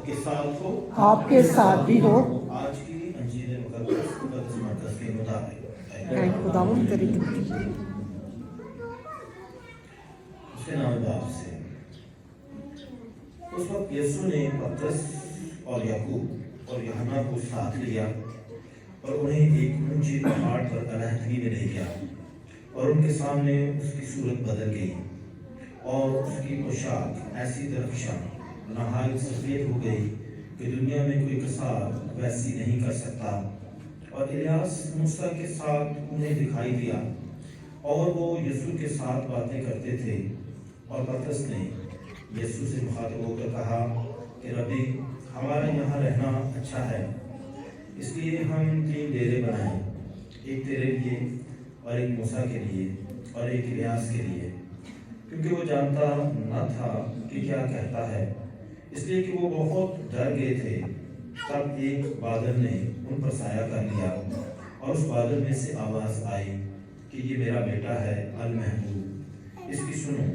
आपके साथ हो, आपके साथ भी हो। आज की अंजीर मुक़द्दस मरकज़ के मुताबिक। ऐ खुदावंद तेरी कृपा। उसके नाम बाप से। उस वक्त यीशु ने पतरस और याकूब और यूहन्ना को साथ लिया और उन्हें एक ऊंचे पहाड़ पर अलहदगी में ले गया, और उनके सामने उसकी सूरत बदल गई और उसकी पोशाक ऐसी दरख्शां नहायत सफ़ेद हो गई कि दुनिया में कोई कसार वैसी नहीं कर सकता। और इलियास मूसा के साथ उन्हें दिखाई दिया, और वो यीशु के साथ बातें करते थे। और पतरस ने यीशु से मुखातिब होकर कहा कि रब्बी, हमारा यहाँ रहना अच्छा है, इसलिए हम 3 डेरे बनाएं, एक तेरे लिए और एक मूसा के लिए और एक इलियास के लिए, क्योंकि वो जानता न था कि क्या कहता है, इसलिए कि वो बहुत डर गए थे। तब एक बादल ने उन पर साया कर लिया, और उस बादल में से आवाज़ आई कि ये मेरा बेटा है अल महबूब, इसकी सुनो।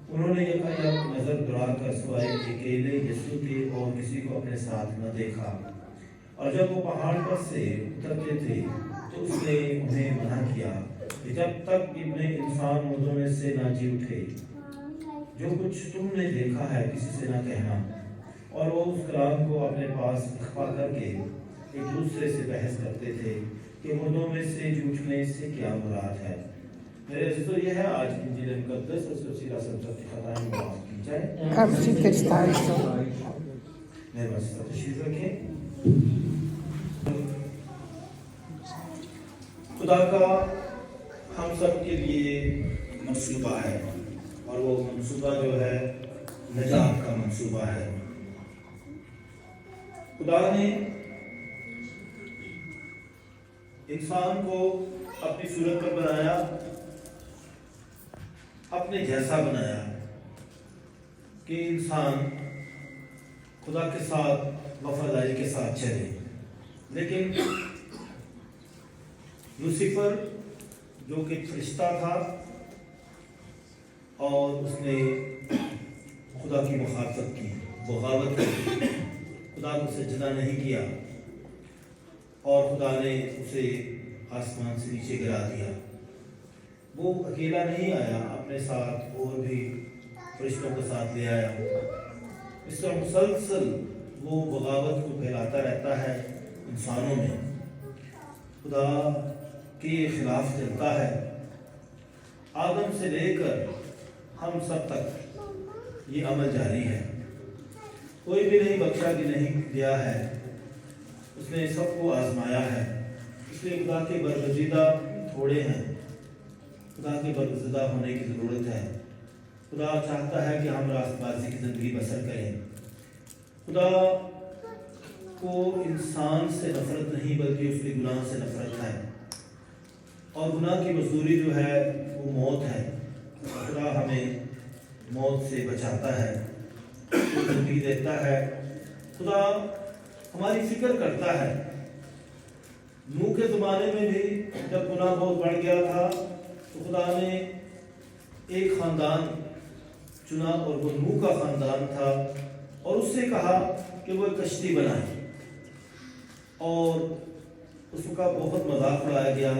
उन्होंने यकायक नज़र दौड़ा कर सिवाय अकेले यीशु के और किसी को अपने साथ न देखा। और जब वो पहाड़ पर से उतरते थे तो उसने उन्हें मना किया कि जब तक इब्ने इंसान मुर्दों में से ना जी उठे, जो कुछ तुमने देखा है किसी से ना कहना। और वो उस कलाम को अपने पास इख्फा करके एक दूसरे से बहस करते थे कि मुर्दों में से जी उठने से क्या मुराद है। मेरे अज़ीज़ों, यह है आज की इंजील मुक़द्दस। उसको सीधा समझ के खताएं माफ़ की जाए। अब सिकरिस्ता है। मेरे पास तशरीफ़ रखें। खुदा का हम सब के लिए मंसूबा है, और वो मंसूबा जो है निजात का मंसूबा है। खुदा ने इंसान को अपनी सूरत पर बनाया, अपने जैसा बनाया कि इंसान खुदा के साथ वफादारी के साथ चले। लेकिन लूसीफर जो कि फरिश्ता था और उसने खुदा की मुखालफत की, बगावत की, खुदा को सजदा नहीं किया, और खुदा ने उसे आसमान से नीचे गिरा दिया। वो अकेला नहीं आया, अपने साथ और भी फरिश्तों के साथ ले आया। इस तरह मुसलसल वो बगावत को फैलाता रहता है इंसानों में, खुदा के खिलाफ चलता है। आदम से लेकर हम सब तक ये अमल जारी है। कोई भी नहीं बख्शा कि नहीं दिया है, उसने सबको आजमाया है। इसलिए खुदा के बरगज़ीदा थोड़े हैं, खुदा के बरगज़ीदा होने की ज़रूरत है। खुदा चाहता है कि हम रास्तबाजी की ज़िंदगी बसर करें। खुदा को इंसान से नफरत नहीं बल्कि उसके गुनाह से नफरत है, और गुनाह की मजदूरी जो है वो मौत है। खुदा हमें मौत से बचाता है, ज़िंदगी देता है। खुदा हमारी फिक्र करता है। नूह के ज़माने में भी जब गुनाह बहुत बढ़ गया था तो खुदा ने एक ख़ानदान चुना, और वो नूह का ख़ानदान था, और उससे कहा कि वो एक कश्ती बनाए। और उसका बहुत मजाक उड़ाया गया।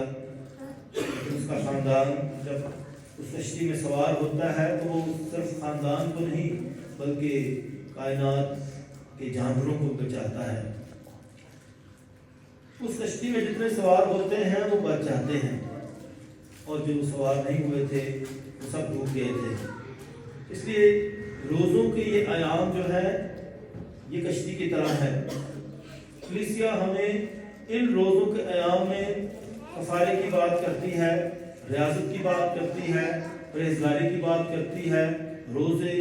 उसका ख़ानदान जब उस कश्ती में सवार होता है तो वो सिर्फ ख़ानदान को नहीं बल्कि कायनात के जानवरों को बचाता है। उस कश्ती में जितने सवार होते हैं वो बच जाते हैं, और जो सवार नहीं हुए थे वो सब डूब गए थे। इसलिए रोज़ों के ये आयाम जो है ये कश्ती की तरह है। कलीसिया हमें इन रोज़ों के आयाम में कफ़ारे की बात करती है, रियाज़त की बात करती है, परहेज़गारी की बात करती है, रोज़े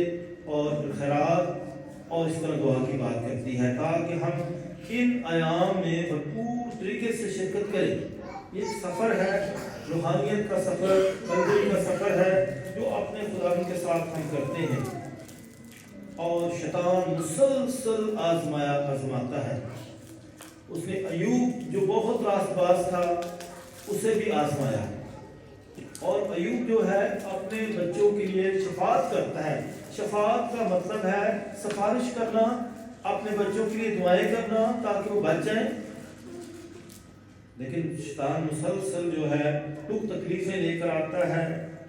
और खैरात और इस तरह दुआ की बात करती है, ताकि हम इन आयाम में भरपूर तरीके से शिरकत करें। ये सफ़र है, रूहानियत का सफ़र, बंदगी का सफ़र है जो अपने खुदा के साथ हम करते हैं। और शैतान मुसलसल आजमाता है। उसने अयूब जो बहुत रास्तबाज था उसे भी आजमाया, और अयूब जो है अपने बच्चों के लिए शफात करता है। शफात का मतलब है सिफारिश करना, अपने बच्चों के लिए दुआएं करना ताकि वो बच जाएं, लेकिन शैतान मुसलसल जो है दुख तकलीफें लेकर आता है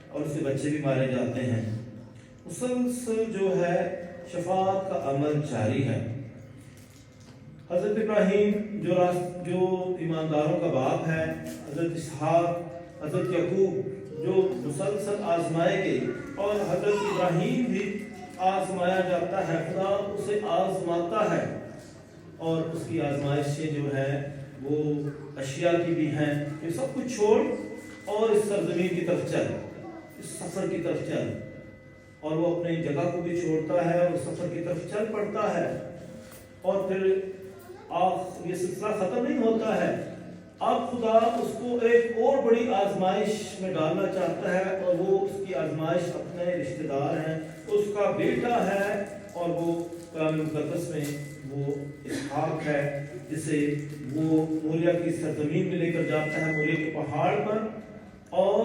और उससे बच्चे भी मारे जाते हैं। मुसलसल जो है शफाअत का अमल जारी है। हजरत इब्राहीम जो ईमानदारों का बाप है, हजरत इसहाक, हजरत यकूब जो मुसलसल आजमाए गए, और हजरत इब्राहीम भी आजमाया जाता है। खुदा उसे आजमाता है और उसकी आजमाइशें जो है वो अशिया की भी हैं कि सब कुछ छोड़ और इस सरजमीन की तरफ चल, इस सफ़र की तरफ चल, और वो अपनी जगह को भी छोड़ता है और सफ़र की तरफ चल पड़ता है। और फिर ये सिलसिला ख़त्म नहीं होता है, अब खुदा उसको एक और बड़ी आजमाइश में डालना चाहता है, और वो उसकी आजमाइश अपने रिश्तेदार हैं, उसका बेटा है, और वो कुरान मुक़द्दस में वो इसहाक है, जिसे वो मोरिया की सरजमीन में लेकर जाता है, मोरिया के पहाड़ पर, और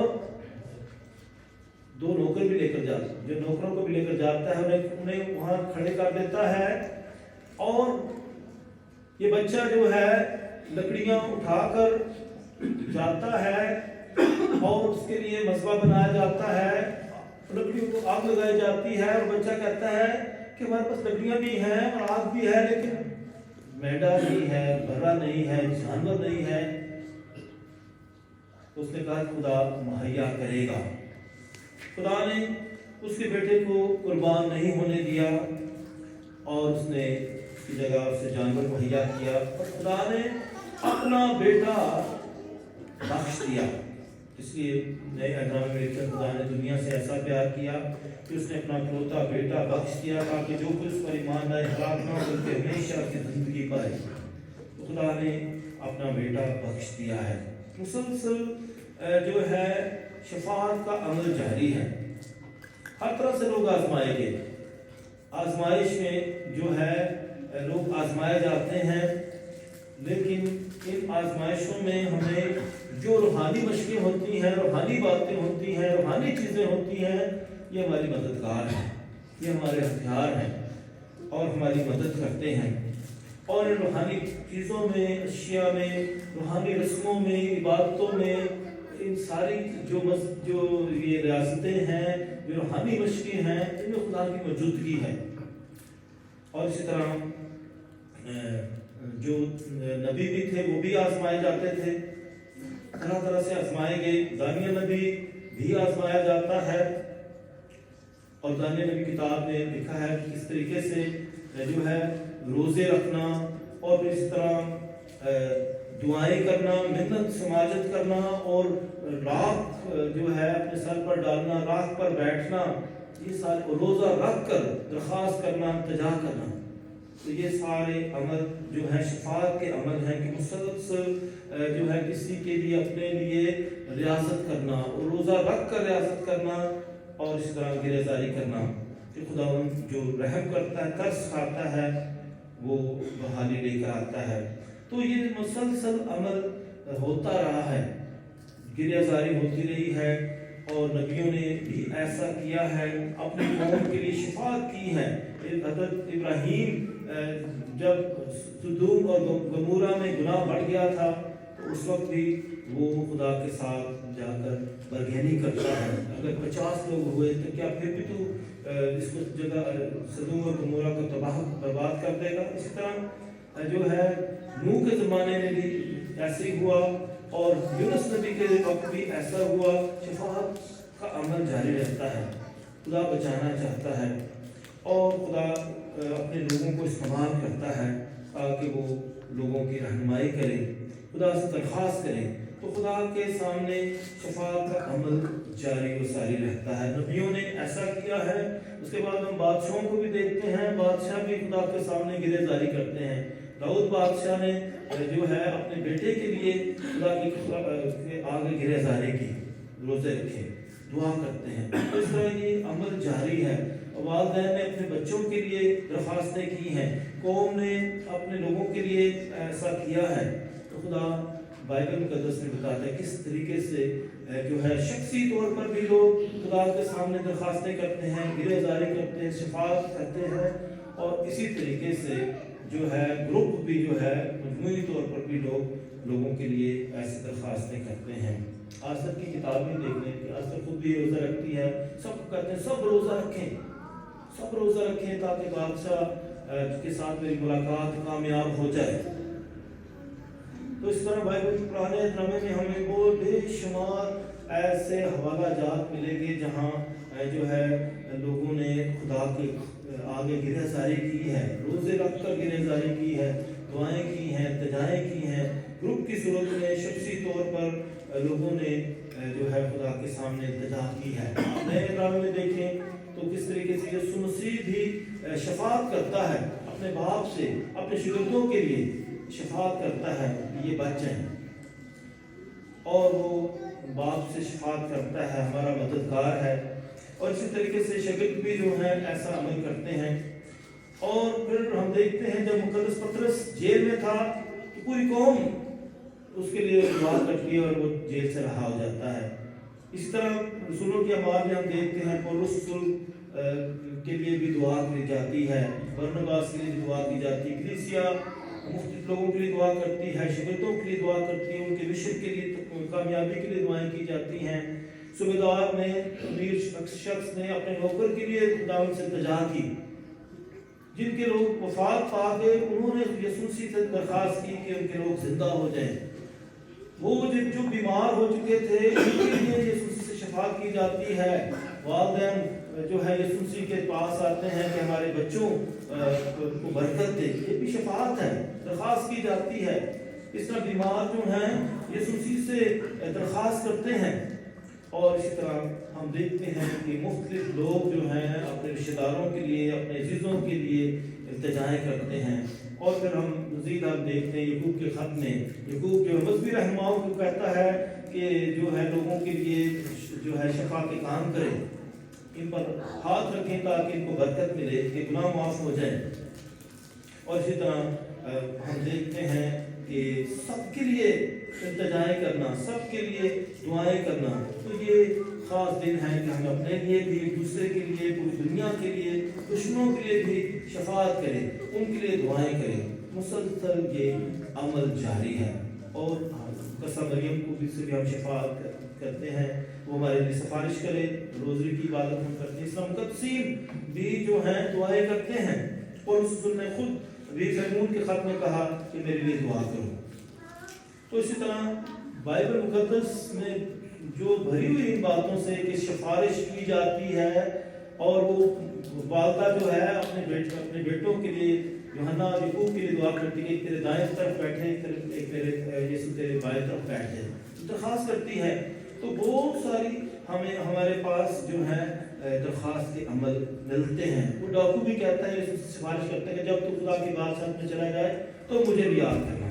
दो नौकर भी लेकर जाता है, जो नौकरों को भी लेकर जाता है, उन्हें वहाँ खड़े कर देता है, और ये बच्चा जो है लकड़ियाँ उठाकर जाता है और उसके लिए मसबा बनाया जाता है, लकड़ियों को आग लगाई जाती है, और बच्चा कहता है कि हमारे पास लकड़ियाँ भी हैं और आग भी है, लेकिन मेंढा नहीं है, बर्रा नहीं है, जानवर नहीं है। तो उसने कहा खुदा मुहैया करेगा। खुदा ने उसके बेटे को कुर्बान नहीं होने दिया और उसने की जगह उसे जानवर मुहैया किया, और खुदा ने अपना बेटा बख्श दिया। इसलिए नए अहकाम में लिखा, खुदा ने दुनिया से ऐसा प्यार किया कि उसने अपना इकलौता बेटा बख्श दिया, ताकि जो कोई उस पर ईमान लाए हलाक न हो बल्कि हमेशा की जिंदगी पाए। तो खुदा ने अपना बेटा बख्श दिया है। मुसलसल जो है शफाअत का अमल जारी है। हर तरह से लोग आजमाए गए, आजमाइश में जो है लोग आजमाए जाते हैं, लेकिन इन आजमाइशों में हमें जो रूहानी मशक़ें होती हैं, रूहानी बातें होती हैं, रूहानी चीज़ें होती हैं, ये हमारी मददगार हैं, ये हमारे हथियार हैं और हमारी मदद करते हैं। और इन रूहानी चीज़ों में, अशिया में, रूहानी रस्मों में, इबादतों में, इन सारी जो ये रियासतें हैं, जो रूहानी मशक़ें हैं, इनमें खुदा की मौजूदगी है। और इसी तरह जो नबी भी थे वो भी आजमाए जाते थे, तरह तरह से आजमाए गए। दानिया नबी भी आजमाया जाता है, और दानिया नबी किताब में लिखा है कि किस तरीके से जो है रोज़े रखना, और इस तरह दुआएं करना, मिन्नत समाजत करना, और राख जो है अपने सर पर डालना, राख पर बैठना, ये सारे रोज़ा रख कर दरख्वास्त करना, तजा करना। तो ये सारे अमल जो है शफाअत के अमल हैं कि मुसलसल जो है किसी के लिए अपने लिए रियासत करना, और रोज़ा रख कर रियासत करना, और इस तरह गिरहज़ारी करना कि खुदा जो रहम करता है, कर्ज खाता है, वो बहाली लेकर आता है। तो ये मुसलसल अमल होता रहा है, गिरहज़ारी होती रही है, और नबियों ने भी ऐसा किया है, अपनी कौम के लिए शफाअत की है। हज़रत इब्राहीम जब सदूम और गमूरा में गुनाह बढ़ गया था, तो उस वक्त भी वो खुदा के साथ जाकर बरगहनी करता है। अगर 50 लोग हुए तो क्या फिर भी तू इसको जगह सदूम और गमूरा को तबाह बर्बाद कर देगा? इसी तरह जो है नूह के ज़माने में भी ऐसे ही हुआ, और यूनुस नबी के वक्त भी ऐसा हुआ। शफाअत का अमल जारी रहता है, खुदा बचाना चाहता है, और खुदा अपने लोगों को इस्तेमाल करता है ताकि वो लोगों की रहनुमाई करे, खुदा से दरख्वास्त करे। तो खुदा के सामने शफाअत का अमल जारी व सारी रहता है। नबियों ने ऐसा किया है। उसके बाद हम बादशाहों को भी देखते हैं, बादशाह भी खुदा के सामने गिरहज़ारी करते हैं। दाऊद बादशाह ने जो है अपने बेटे के लिए खुदा के आगे गिरहज़ारी की, रोज़े रखे, दुआ करते हैं। तो इस तरह ये अमल जारी है। वालिदैन ने अपने बच्चों के लिए दरख्वास्तें की हैं, कौम ने अपने लोगों के लिए ऐसा किया है। तो खुदा बाइबल मुक़द्दस में बताता है किस तरीके से जो है शख्सी तौर पर भी लोग खुदा के सामने दरख्वास्तें करते हैं, गिरहज़ारी करते हैं, शफाअत करते हैं, اور اسی طریقے سے جو ہے گروپ بھی جو ہے مجموعی طور پر بھی لوگوں کے لیے ایسی درخواستیں کرتے ہیں۔ آصر کی کتاب میں دیکھ لیں کہ آصر خود بھی روزہ رکھتی ہے، سب کو کہتے ہیں سب روزہ رکھیں تاکہ بادشاہ کے ساتھ میری ملاقات کامیاب ہو جائے۔ تو اس طرح بائبل کے پرانے نامے میں ہمیں وہ بے شمار ایسے حوالہ جات ملیں گے جہاں جو ہے لوگوں نے خدا کے آگے گرہ زاری کی ہے، روزے رکھ کر گرہ زاری کی ہے، دعائیں کی ہیں، التجائیں کی ہیں، گروپ کی صورت میں شخصی طور پر لوگوں نے جو ہے خدا کے سامنے التجا کی ہے۔ نئے نامے میں دیکھیں تو کس طریقے سے یسوع مسیح بھی شفاعت کرتا ہے اپنے باپ سے، اپنے شاگردوں کے لیے شفاعت کرتا ہے کہ یہ بچیں، اور وہ باپ سے شفاعت کرتا ہے، ہمارا مددگار ہے۔ اور اسی طریقے سے شاگرد بھی جو ہیں ایسا عمل کرتے ہیں۔ اور پھر ہم دیکھتے ہیں جب مقدس پطرس جیل میں تھا تو پوری قوم اس کے لیے دعا کرتی ہے اور وہ جیل سے رہا ہو جاتا ہے۔ اسی طرح رسولوں کے اعمال میں ہم دیکھتے ہیں پولس رسول کے لیے بھی دعا کی جاتی ہے، برنباس کے لیے بھی دعا کی جاتی ہے، کلیسیا مختلف لوگوں کے لیے دعا کرتی ہے، شاگردوں کے لیے دعا کرتی ہے، ان کے مشن کے لیے کامیابی کے لیے دعائیں کی جاتی ہیں۔ صوبیدار نے، امیر شخص نے اپنے نوکر کے لیے خداوند سے التجا کی، جن کے لوگ وفات پا گئے انہوں نے یسوع مسیح سے درخواست کی کہ ان کے لوگ زندہ ہو جائیں۔ وہ جو بیمار ہو چکے تھے ان کے لیے یسوع مسیح سے شفاعت کی جاتی ہے۔ والدین جو ہے یسوع مسیح کے پاس آتے ہیں کہ ہمارے بچوں کو برکت دے، یہ بھی شفاعت ہے، درخواست کی جاتی ہے۔ اس طرح بیمار جو ہیں یسوع مسیح سے درخواست کرتے ہیں۔ اور اسی طرح ہم دیکھتے ہیں کہ مختلف لوگ جو ہیں اپنے رشتہ داروں کے لیے، اپنے عزیزوں کے لیے التجائیں کرتے ہیں۔ اور پھر ہم مزید دیکھتے ہیں یعقوب کے خط میں، یعقوب جو مذہبی رہنماؤں کو کہتا ہے کہ جو ہے لوگوں کے لیے جو ہے شفا کے کام کریں، ان پر ہاتھ رکھیں تاکہ ان کو برکت ملے، کہ گناہ معاف ہو جائیں۔ اور اسی طرح ہم دیکھتے ہیں کہ سب کے لیے التجائیں کرنا، سب کے لیے دعائیں کرنا، تو یہ خاص دن ہے کہ ہم اپنے لیے بھی، ایک دوسرے کے لیے، پوری دنیا کے لیے، دشمنوں کے لیے بھی شفاعت کریں، ان کے لیے دعائیں کریں۔ مسلسل یہ عمل جاری ہے۔ اور قصہ مریم کو بھی سے بھی ہم شفاعت کرتے ہیں، وہ ہمارے لیے سفارش کرے، روزری کی عبادت ہم کرتے ہیں۔ اسلام مقدسین بھی جو ہیں دعائیں کرتے ہیں، اور رسول نے خود فیمون کے خط میں کہا کہ میرے لیے دعا کرو۔ تو اسی طرح بائبل مقدس میں جو بھری ہوئی ان باتوں سے کہ سفارش کی جاتی ہے، اور وہ والدہ جو ہے اپنے بیٹوں کے لیے، یوحنا اور یعقوب کے لیے دعا کرتی ہے کہ ایک تیرے دائیں طرف بیٹھے، ایک تیرے یسوع تیرے بائیں طرف بیٹھے، درخواست کرتی ہے۔ تو بہت ساری ہمیں ہمارے پاس جو ہے درخواست کے عمل ملتے ہیں۔ وہ ڈاکو بھی کہتا ہے، یسوع سے سفارش کرتا ہے کہ جب تو خدا کی بادشاہت میں چلا جائے تو مجھے بھی یاد کرنا۔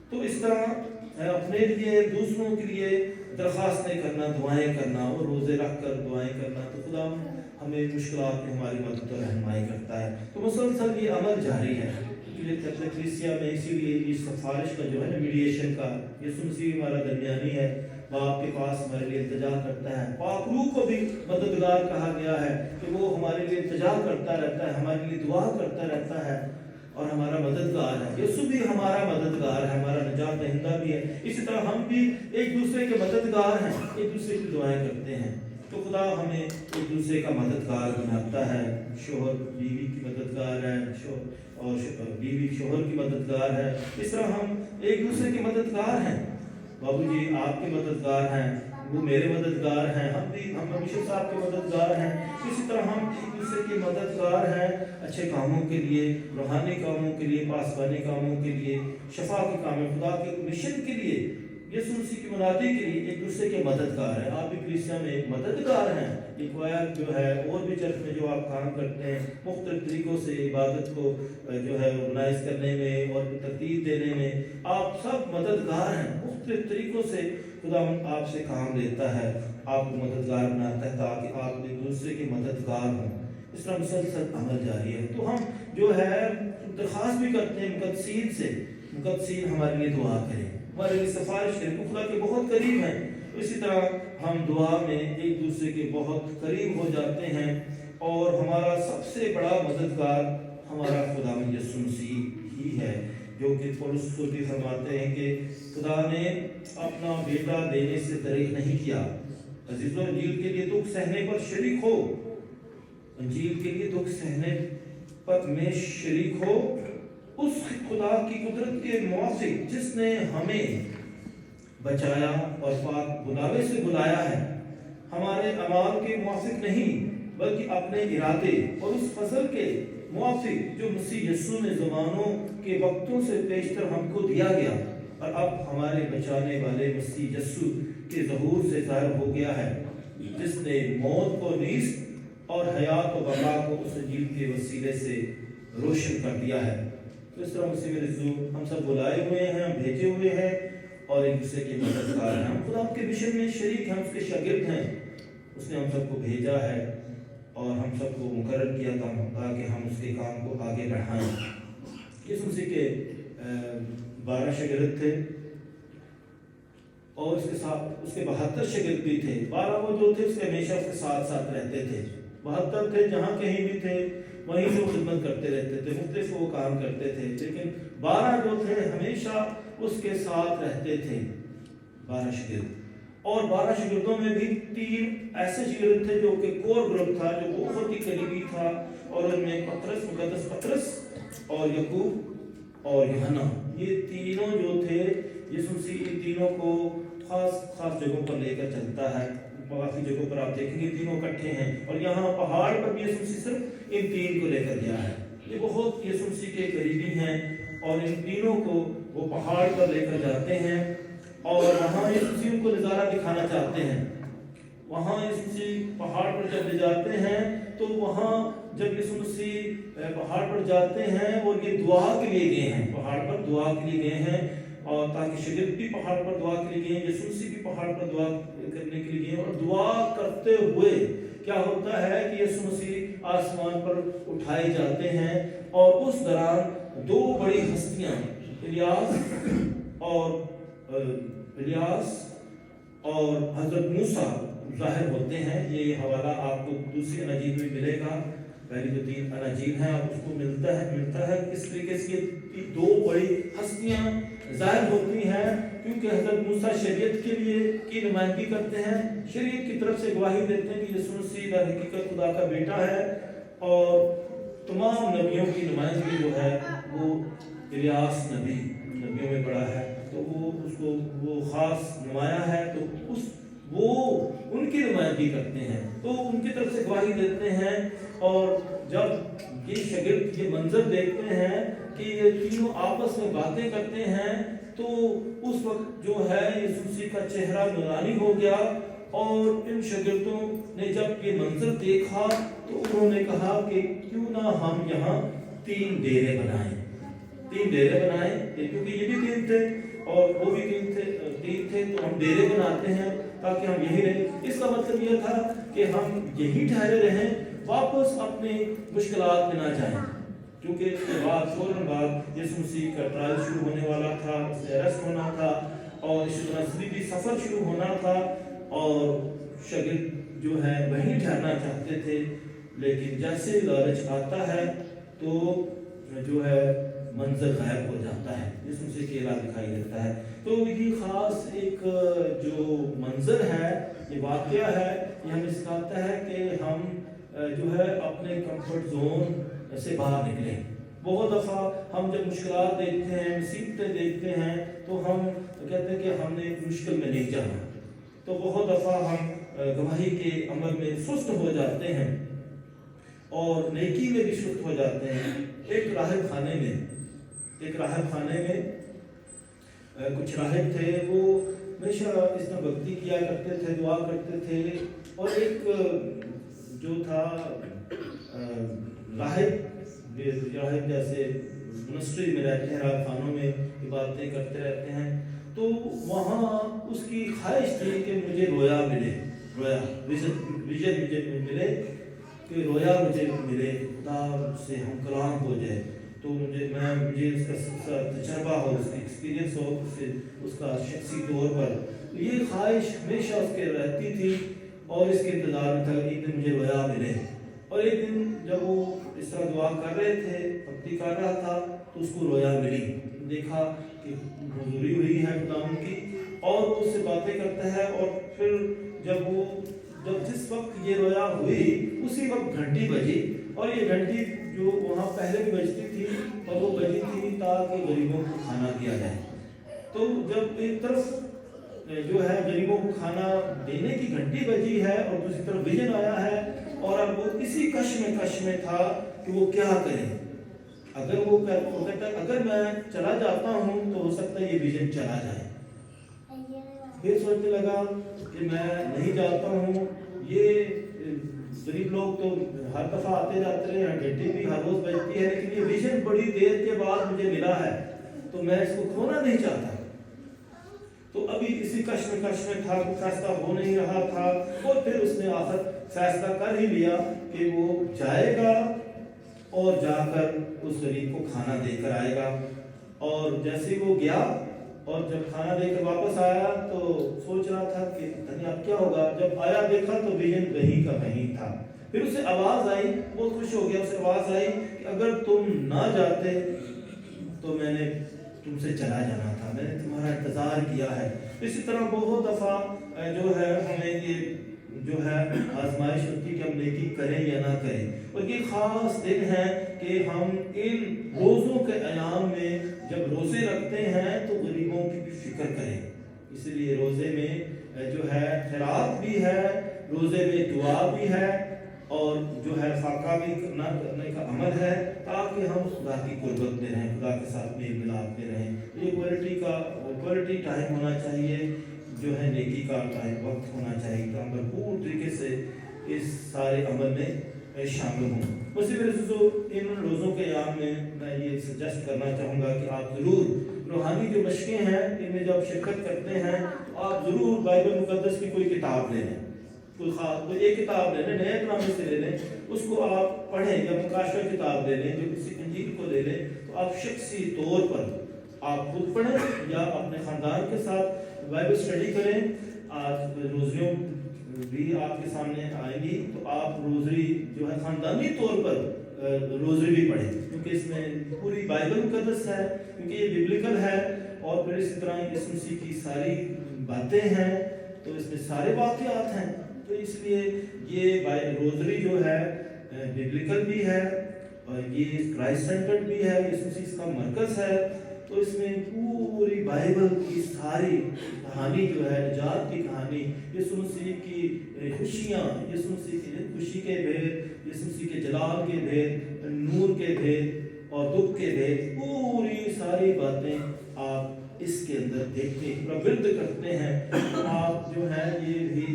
تو اس طرح اپنے لیے، دوسروں کے لیے درخواستیں کرنا، دعائیں کرنا، اور روزے رکھ کر دعائیں کرنا، تو خدا ہمیں مشکلات میں ہماری مدد اور رہنمائی کرتا ہے۔ تو مسلسل یہ عمل جاری ہے۔ کلیسیا میں اسی لیے اس سفارش کا جو ہے نا، میڈیشن کا، یسوع مسیح ہمارا درمیانی ہے، باپ کے پاس ہمارے لیے التجا کرتا ہے۔ پاک روح کو بھی مددگار کہا گیا ہے کہ وہ ہمارے لیے التجا کرتا رہتا ہے، ہمارے لیے دعا کرتا رہتا ہے، اور ہمارا مددگار ہے۔ یسوع بھی ہمارا مددگار ہے، ہمارا نجات دہندہ بھی ہے۔ اسی طرح ہم بھی ایک دوسرے کے مددگار ہیں، ایک دوسرے کی دعائیں کرتے ہیں۔ تو خدا ہمیں ایک دوسرے کا مددگار بناتا ہے۔ شوہر بیوی کی مددگار ہے، اور بیوی شوہر کی مددگار ہے۔ اس طرح ہم ایک دوسرے کے مددگار ہیں۔ بابو جی آپ کے مددگار ہیں، وہ میرے مددگار ہیں، ہم ہمیشہ صاحب کے مددگار ہیں۔ اسی طرح ہم ایک دوسرے کے مددگار ہیں، اچھے کاموں کے لیے، روحانی کاموں کے لیے، پاسبانی کاموں کے لیے، شفا کے کاموں، خدا کے مشن کے لیے، یسوع مسیح کی منادی کے لیے ایک دوسرے کے مددگار ہیں۔ آپ بھی کلیسیا میں ایک مددگار ہیں۔ ایک کوائر جو ہے، اور بھی چرچ میں جو آپ کام کرتے ہیں، مختلف طریقوں سے عبادت کو جو ہے آرگنائز کرنے میں اور ترتیب دینے میں، آپ سب مددگار ہیں۔ مختلف طریقوں سے خدا آپ سے کام لیتا ہے، آپ کو مددگار بناتا ہے تاکہ آپ ایک دوسرے کے مددگار ہوں۔ اس طرح مسلسل عمل جاری ہے۔ تو ہم جو ہے درخواست بھی کرتے ہیں مقدسین سے، مقدسین ہمارے لیے دعا کریں، ہمارے لیے سفارش کریں، خدا کے بہت قریب ہیں۔ اسی طرح ہم دعا میں ایک دوسرے کے بہت قریب ہو جاتے ہیں، اور ہمارا سب سے بڑا مددگار हमारा खुदावंद यीशु मसीह ही है, जो कि पौलुस को भी फरमाते हैं कि खुदा ने अपना बेटा देने से दरेक नहीं किया। अजीजों, इंजील के लिए दुख सहने पर शरीक हो, इंजील के लिए दुख सहने पर में शरीक हो उस खुदा की कुदरत के मुआफिक जिसने हमें बचाया और पाक बुलावे से बुलाया है, हमारे अमाल के मुआफिक नहीं बल्कि अपने इरादे और उस फजल के मुआफिक जो मसीह यीशु ने ज़मानों के वक्तों से पेशतर हमको दिया गया और अब हमारे बचाने वाले मसीह यीशु के ज़हूर से ज़ाहिर हो गया है, जिसने मौत को नीस और हयात और बका को उस इंजील के वसीले से रोशन कर दिया है। तो इस तरह मसीह रसूल हम सब बुलाए हुए हैं, हम भेजे हुए हैं और एक दूसरे के मददगार हैं। हम खुदा के मिशन में शरीक हैं, उसके शागिर्द हैं। उसने हम सबको भेजा है और हम सबको मुकर्रर किया ताकि हम उसके काम को आगे बढ़ाएं। यीशु मसीह के 12 शागिर्द थे और उसके साथ उसके 72 शागिर्द भी थे। 12 वो जो थे उसके हमेशा उसके साथ साथ रहते थे। 72 थे, जहाँ कहीं भी थे वहीं से वो खिदमत करते रहते थे, मुख्तलिफ वो काम करते थे। लेकिन 12 जो थे हमेशा उसके साथ रहते थे, 12 शागिर्द। और 12 शागिर्दों में भी 3 ऐसे शागिर्द थे जो कि कोर ग्रुप था, जो बहुत ही करीबी था, और उनमें पतरस, मुकद्दस पतरस और याकूब और यूहन्ना, ये तीनों जो थे यीशु मसीह इन तीनों को खास जगहों पर लेकर चलता है। काफी जगहों पर आप देखेंगे तीनों इकट्ठे हैं, और यहाँ पहाड़ पर भी यीशु मसीह सिर्फ इन 3 को लेकर गया है। ये बहुत यीशु मसीह के करीबी हैं और इन तीनों को वो पहाड़ पर लेकर जाते हैं और वहाँ यीशु मसीह उनको नज़ारा दिखाना चाहते हैं। वहाँ यीशु मसीह पहाड़ पर जब ले जाते हैं तो वहाँ जब यीशु मसीह पहाड़ पर जाते हैं और ये दुआ के लिए गए हैं, पहाड़ पर दुआ के लिए गए हैं, और ताकि शागिर्द भी पहाड़ पर दुआ के लिए गए, यीशु मसीह भी पहाड़ पर दुआ करने के लिए गए। और दुआ करते हुए क्या होता है कि यीशु मसीह आसमान पर उठाए जाते हैं और उस दौरान 2 बड़ी हस्तियां इलियास और हजरत मूसा जाहिर होते हैं। ये हवाला आपको दूसरी अनाजील में मिलेगा, पहली जो 3 अनाजील हैं उसको मिलता है। किस तरीके से ये 2 बड़ी हस्तियां जाहिर होती हैं, क्योंकि हजरत मूसा शरीयत के लिए की नुमाइंदगी करते हैं, शरीयत की तरफ से गवाही देते हैं कि यीशु मसीह दर हकीकत खुदा का बेटा है, और तमाम नबियों की नुमाइंदगी जो है वो इलियास नबियों में बड़ा है, तो वो खास नुमाया है, तो वो उनकी नुमाइंदगी करते हैं, तो उनकी तरफ से गवाही देते हैं। और जब ये शागिर्द ये मंजर देखते हैं कि ये तीनों आपस में बातें करते हैं, तो उस वक्त जो है यीशु मसीह का चेहरा नूरानी हो गया, और इन शागिर्दों ने जब ये मंजर देखा तो उन्होंने कहा कि क्यों ना हम यहाँ 3 डेरे बनाएं, क्योंकि ये भी 3 थे और वो भी 3 थे, तो हम डेरे बनाते हैं ताकि हम यही रहें। इसका मतलब यह था कि हम यही ठहरे रहें, वापस अपने मुश्किलात में ना जाएं, क्योंकि इसके बाद फौरन बाद यीशु मसीह का ट्रायल शुरू होने वाला था, उससे अरेस्ट होना था और इसी तरह सलीबी सफर शुरू होना था, और शागिर्द जो है वहीं ठहरना चाहते थे। लेकिन जैसे लालच आता है तो जो है मंजर गायब हो जाता है, यीशु मसीह के अलावा दिखाई देता है। तो ये खास एक जो मंजर है, ये वाकया है, ये हमें सिखाता है कि हम जो है अपने कंफर्ट जोन से बाहर निकलें। बहुत दफ़ा हम जब मुश्किलात देखते हैं, मुसीबतें देखते हैं, तो हम कहते हैं कि हमने मुश्किल में नहीं जाना, तो बहुत दफ़ा हम गवाही के अमल में सुस्त हो जाते हैं और नेकी में भी सुस्त हो जाते हैं। एक राहिब खाने में कुछ राहिब थे, वो हमेशा इसमें भक्ति किया करते थे, दुआ करते थे, और एक जो था राहिब जैसे मिनिस्ट्री में रहते हैं, राहत खानों में इबादतें करते रहते हैं, तो वहाँ उसकी ख्वाहिश थी कि मुझे विजन मिले, कि रोया मुझे मिले, खुदा से हम कलाम हो जाए, तो मुझे उसका तजर्बा हो, उसका एक्सपीरियंस हो, उसका शख्सी तौर पर ये ख्वाहिश हमेशा उसके रहती थी, और इसके इंतजार में था एक दिन मुझे रोया मिले। और एक दिन जब वो इस तरह दुआ कर रहे थे, भक्ति कर रहा था, तो उसको रोया मिली। देखा कि हुजूरी हुई है खुदावंद की, और वो उससे बातें करता है। और फिर जब जिस वक्त ये रोया हुई, उसी वक्त घंटी बजी, और ये घंटी जो वहाँ पहले भी बजती थी, और वो बजी थी ताकि गरीबों को खाना दिया जाए। तो जब एक तरफ जो है गरीबों को खाना देने की घंटी बजी है, और दूसरी तरफ विजन आया है, और अब वो इसी कश में था कि वो क्या करे। अगर वो कहता अगर मैं चला जाता हूँ तो हो सकता है ये विजन चला जाए। फिर सोचने लगा कि मैं नहीं जाता हूँ, ये गरीब लोग तो हर दफा आते जाते रहे, घंटी भी हर रोज बजती है, लेकिन ये विजन बड़ी देर के बाद मुझे मिला है, तो मैं इसको खोना नहीं चाहता। तो अभी इसी कश में था, फैसला हो नहीं रहा था, और फिर उसने आखिर फैसला कर ही लिया कि वो जाएगा और जाकर उस गरीब को खाना देकर आएगा। और जैसे ही वो गया और जब खाना देकर वापस आया, तो सोच रहा था कि धन्य अब क्या होगा। जब आया देखा तो विजन वहीं का वहीं था। फिर उसे आवाज आई, बहुत खुश हो गया, उसे आवाज आई कि अगर तुम ना जाते तो मैंने तुमसे चला जाना था, मैंने तुम्हारा इंतजार किया है। इसी तरह बहुत दफा जो है हमें ये जो है आजमाइश होती है कि हम नेकी करें या ना करें। और ये खास दिन है कि हम इन रोज़ों के अयाम में जब रोज़े रखते हैं तो गरीबों की भी फिक्र करें। इसलिए रोज़े में जो है खैरात भी है, रोज़े में दुआ भी है, और जो है फाका भी करने का अमल है, ताकि हम खुदा की कुर्बत में रहें, खुदा के साथ मेल मिलाप में रहें। ये क्वालिटी टाइम होना चाहिए, जो है नेकी का टाइम वक्त होना चाहिए, कि हम भरपूर तरीके से इस सारे अमल में शामिल हों। उसी वजह से इन रोज़ों के याम में मैं ये सजेस्ट करना चाहूँगा कि आप ज़रूर रूहानी जो मशक़ें हैं इनमें जब शिरकत करते हैं, तो आप ज़रूर बाइबल मुक़द्दस की कोई किताब ले लें, कोई एक किताब ले लें, नए नामे से ले लें, उसको आप पढ़ें, या मुकाशवा किताब ले लें, जो किसी इंजील को ले लें, तो आप शख्सी तौर पर आप खुद पढ़ें या अपने ख़ानदान के साथ बाइबल स्टडी करें। आज रोज़ियों भी आपके सामने आएंगी, तो आप रोज़री जो है ख़ानदानी तौर पर रोज़री भी पढ़ें, क्योंकि इसमें पूरी बाइबल मुक़द्दस है, क्योंकि ये बिब्लिकल है। और फिर इसी तरह यीशु मसीह की सारी बातें हैं, तो इसमें सारे वाक़यात हैं। तो इसलिए ये रोज़री जो है बिब्लिकल भी है, और ये क्राइस्ट सेंटर्ड भी है, यीशु मसीह इसका मरकज़ है। तो इसमें पूरी बाइबल की सारी कहानी जो है, निजात की कहानी, यीशु मसीह की खुशियाँ, यीशु मसीह की खुशी के भेद, यीशु मसीह के जलाल के भेद, नूर के भेद और दुख के भेद, पूरी सारी बातें आप इसके अंदर देखते हैं, प्रवृत्त करते हैं। आप जो है ये भी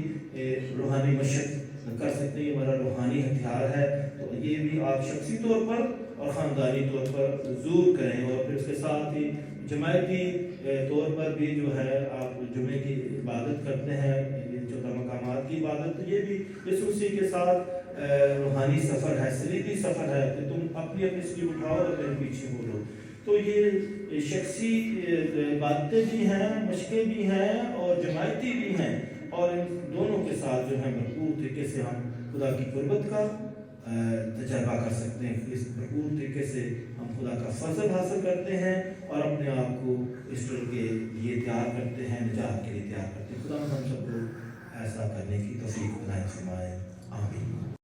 रूहानी मशक़ कर सकते हैं, ये हमारा रूहानी हथियार है। तो ये भी आप शख्सी तौर पर और ख़ानदानी तौर पर ज़रूर करें। और फिर उसके साथ ही जमायती तौर पर भी जो है आप जुमे की इबादत करते हैं, ये 14 मकामात की इबादत, तो ये भी यीशु मसीह के साथ रूहानी सफ़र है, सलीबी सफ़र है कि तुम अपनी अपनी स्लीब उठाओ और मेरे पीछे बोलो। तो ये शख्सी बातें भी हैं, मशक़ें भी हैं और जमायती भी हैं, और इन दोनों के साथ जो है भरपूर तरीके से हम खुदा की कुर्बत का तजर्बा कर सकते हैं। इस भरपूर तरीके से हम खुदा का फजल हासिल करते हैं और अपने आप को ईश्वर के लिए तैयार करते हैं, निजात के लिए तैयार करते हैं। खुदा हम सबको ऐसा करने की तौफीक अता फरमाए। आमीन।